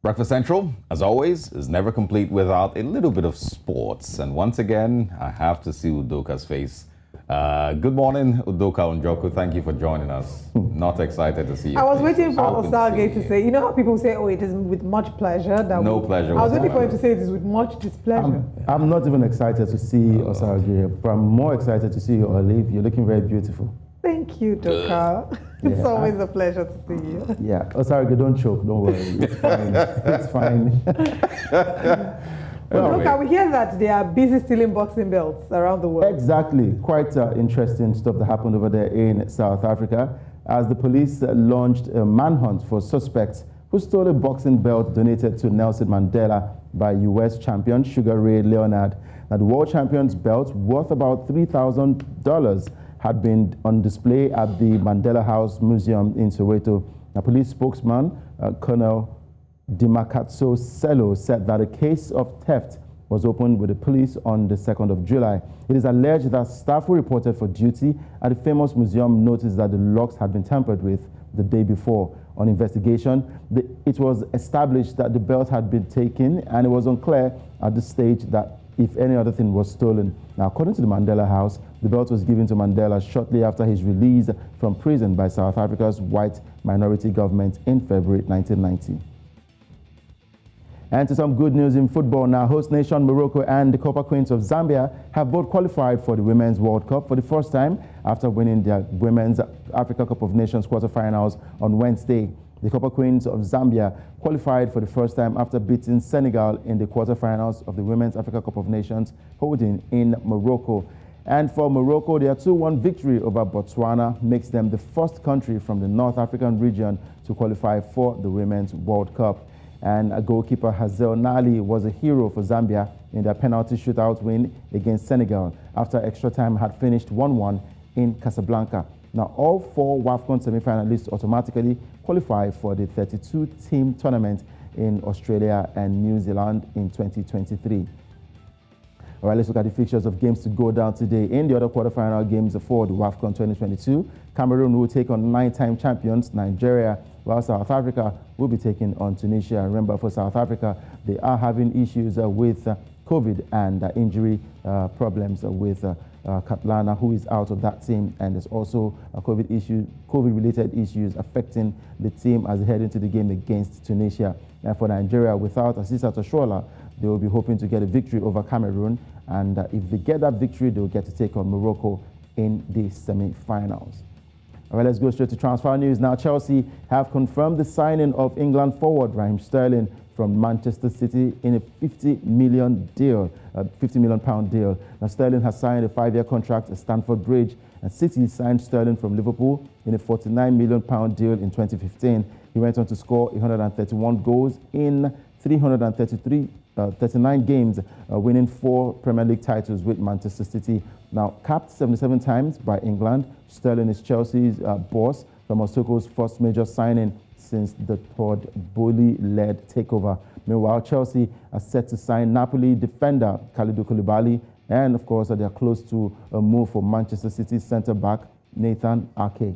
Breakfast Central, as always, is never complete without a little bit of sports. And once again, I have to see Udoka's face. Good morning, Udoka Njoku. Thank you for joining us. Not excited to see you. I was waiting for Osage to say, you know how people say, oh, it is with much pleasure. No pleasure. I was waiting for him to say it is with much displeasure. I'm not even excited to see Osage, but I'm more excited to see you, Olive. You're looking very beautiful. Thank you, Udoka. It's always a pleasure to see you. Yeah, Osage, don't choke, don't worry. It's fine. It's fine. Udoka, we hear that they are busy stealing boxing belts around the world. Exactly. Quite interesting stuff that happened over there in South Africa as the police launched a manhunt for suspects who stole a boxing belt donated to Nelson Mandela by U.S. champion Sugar Ray Leonard. Now, the world champion's belt, worth about $3,000, had been on display at the Mandela House Museum in Soweto. A police spokesman, Colonel Dimakatso Selo, said that a case of theft was opened with the police on the 2nd of July. It is alleged that staff who reported for duty at the famous museum noticed that the locks had been tampered with the day before. On investigation, it was established that the belt had been taken, and it was unclear at this stage that if any other thing was stolen. Now, according to the Mandela House, the belt was given to Mandela shortly after his release from prison by South Africa's white minority government in February 1990. And to some good news in football now, host nation Morocco and the Copper Queens of Zambia have both qualified for the Women's World Cup for the first time after winning their Women's Africa Cup of Nations quarterfinals on Wednesday. The Copper Queens of Zambia qualified for the first time after beating Senegal in the quarterfinals of the Women's Africa Cup of Nations holding in Morocco. And for Morocco, their 2-1 victory over Botswana makes them the first country from the North African region to qualify for the Women's World Cup. And goalkeeper Hazel Nali was a hero for Zambia in their penalty shootout win against Senegal after extra time had finished 1-1 in Casablanca. Now, all 4 WAFCON semi-finalists automatically qualify for the 32-team tournament in Australia and New Zealand in 2023. All right, let's look at the fixtures of games to go down today. In the other quarterfinal games for the WAFCON 2022, Cameroon will take on 9-time champions Nigeria, while South Africa will be taking on Tunisia. Remember, for South Africa, they are having issues with COVID and injury problems with Katlana, who is out of that team, and there's also COVID-related issues affecting the team as they head into the game against Tunisia. And for Nigeria, without Asisa Toshola, they will be hoping to get a victory over Cameroon, and if they get that victory, they will get to take on Morocco in the semi-finals. All right, let's go straight to transfer news. Now, Chelsea have confirmed the signing of England forward Raheem Sterling from Manchester City in a £50 million deal. Now, Sterling has signed a 5-year contract at Stamford Bridge, and City signed Sterling from Liverpool in a £49 million deal in 2015. He went on to score 131 goals in 39 games, winning 4 Premier League titles with Manchester City. Now, capped 77 times by England, Sterling is Chelsea's boss from Ositoko's first major signing since the Todd Boehly-led takeover. Meanwhile, Chelsea are set to sign Napoli defender Kalidou Koulibaly, and of course, they are close to a move for Manchester City centre-back Nathan Ake.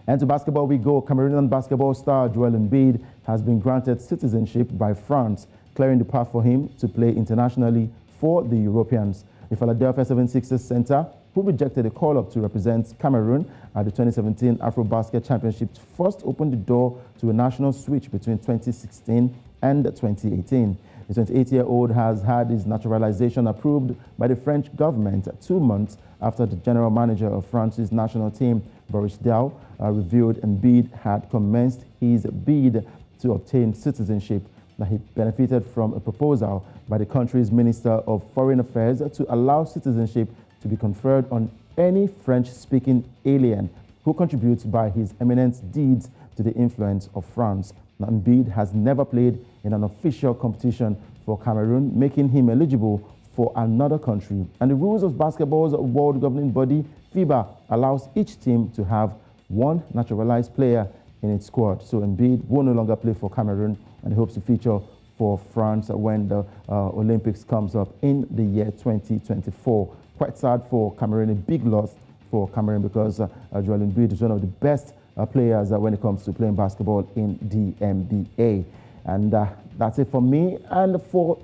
And to basketball we go. Cameroonian basketball star Joel Embiid has been granted citizenship by France, clearing the path for him to play internationally for the Europeans. The Philadelphia 76ers center, who rejected a call-up to represent Cameroon at the 2017 AfroBasket Championships, first opened the door to a national switch between 2016 and 2018. The 28-year-old has had his naturalization approved by the French government 2 months after the general manager of France's national team, Boris Diaw, revealed Embiid had commenced his bid to obtain citizenship. That he benefited from a proposal by the country's Minister of Foreign Affairs to allow citizenship to be conferred on any French-speaking alien who contributes by his eminent deeds to the influence of France. Now, Embiid has never played in an official competition for Cameroon, making him eligible for another country. And the rules of basketball's world governing body, FIBA, allows each team to have 1 naturalized player in its squad. So Embiid will no longer play for Cameroon, and he hopes to feature for France when the Olympics comes up in the year 2024. Quite sad for Cameroon, a big loss for Cameroon because Joel Embiid is one of the best players when it comes to playing basketball in the NBA. And that's it for me. And for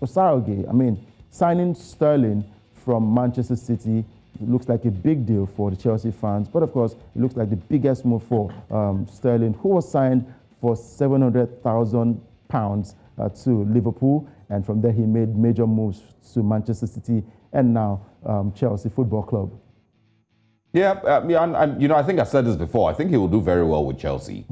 Osarage, I mean, signing Sterling from Manchester City looks like a big deal for the Chelsea fans. But of course, it looks like the biggest move for Sterling, who was signed for £700,000 to Liverpool. And from there, he made major moves to Manchester City and now Chelsea Football Club. Yeah, and you know, I think I said this before. I think he will do very well with Chelsea.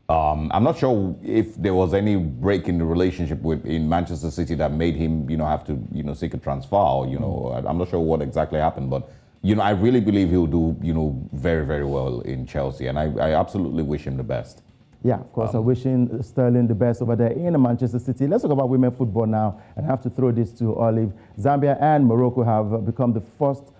I'm not sure if there was any break in the relationship in Manchester City that made him, you know, have to, you know, seek a transfer. Or, you know, I'm not sure what exactly happened, but you know, I really believe he'll do, you know, very, very well in Chelsea, and I absolutely wish him the best. Yeah, of course, I'm wishing Sterling the best over there in Manchester City. Let's talk about women football now, and I have to throw this to Olive. Zambia and Morocco have become the first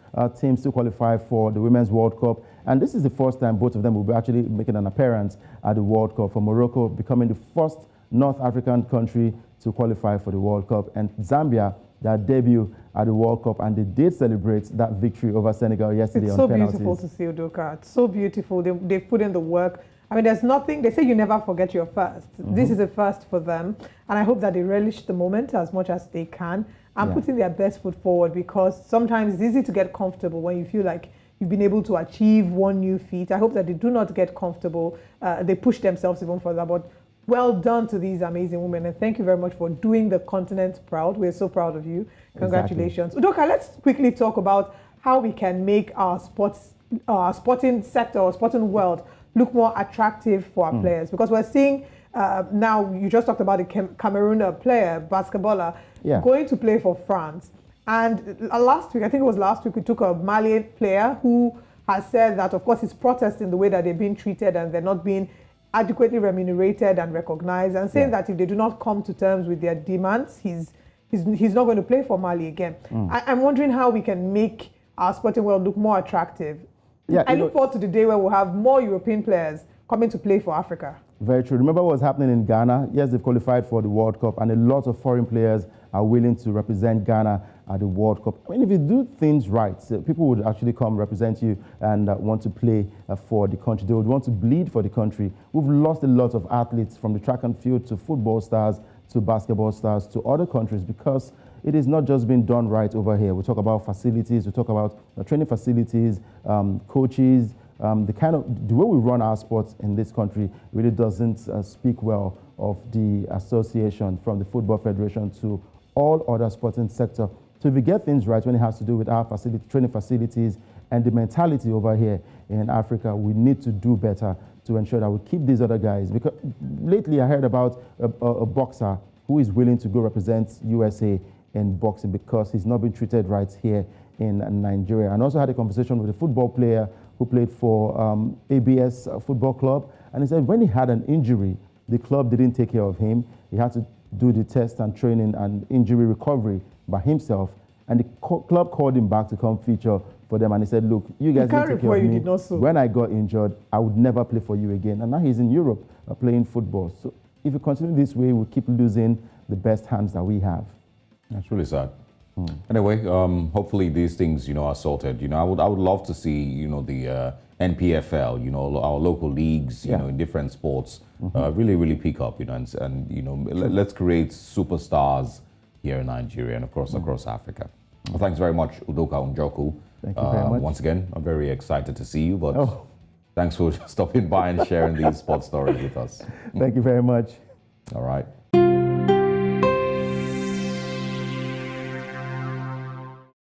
teams to qualify for the Women's World Cup, and this is the first time both of them will be actually making an appearance at the World Cup. For Morocco becoming the first North African country to qualify for the World Cup, and Zambia, their debut at the World Cup, and they did celebrate that victory over Senegal yesterday on penalties. It's so beautiful to see, Udoka. It's so beautiful. They've put in the work. I mean, there's nothing, they say you never forget your first. This is a first for them. And I hope that they relish the moment as much as they can and putting their best foot forward, because sometimes it's easy to get comfortable when you feel like you've been able to achieve one new feat. I hope that they do not get comfortable. They push themselves even further. But well done to these amazing women. And thank you very much for doing the continent proud. We're so proud of you. Congratulations. Exactly. Udoka, let's quickly talk about how we can make our sporting sector or sporting world look more attractive for our players, because we're seeing now, you just talked about the Cameroon player, basketballer, going to play for France. And last week, I think it was last week, we took a Malian player who has said that, of course, he's protesting the way that they're being treated and they're not being adequately remunerated and recognized, and saying that if they do not come to terms with their demands, he's not going to play for Mali again. I'm wondering how we can make our sporting world look more attractive. Yeah, I look forward to the day where we'll have more European players coming to play for Africa. Very true. Remember what's happening in Ghana? Yes, they've qualified for the World Cup, and a lot of foreign players are willing to represent Ghana at the World Cup. I mean, if you do things right, people would actually come represent you and want to play for the country. They would want to bleed for the country. We've lost a lot of athletes, from the track and field to football stars to basketball stars to other countries, because it is not just being done right over here. We talk about facilities, we talk about training facilities, coaches, the way we run our sports in this country really doesn't speak well of the association, from the Football Federation to all other sporting sector. So if we get things right when it has to do with our training facilities and the mentality over here in Africa, we need to do better to ensure that we keep these other guys. Because lately I heard about a boxer who is willing to go represent USA in boxing because he's not been treated right here in Nigeria. And also had a conversation with a football player who played for ABS Football Club. And he said when he had an injury, the club didn't take care of him. He had to do the test and training and injury recovery by himself. And the club called him back to come feature for them. And he said, look, you guys didn't take care of me. When I got injured, I would never play for you again. And now he's in Europe playing football. So if we continue this way, we'll keep losing the best hands that we have. That's really sad. Anyway, hopefully these things, are sorted. I would love to see, the NPFL, our local leagues, in different sports, really pick up, let's create superstars here in Nigeria and of course across Africa. Well, thanks very much, Udoka Njoku. Thank you very much. Once again, I'm very excited to see you, but thanks for stopping by and sharing these sports stories with us. Thank you very much. All right.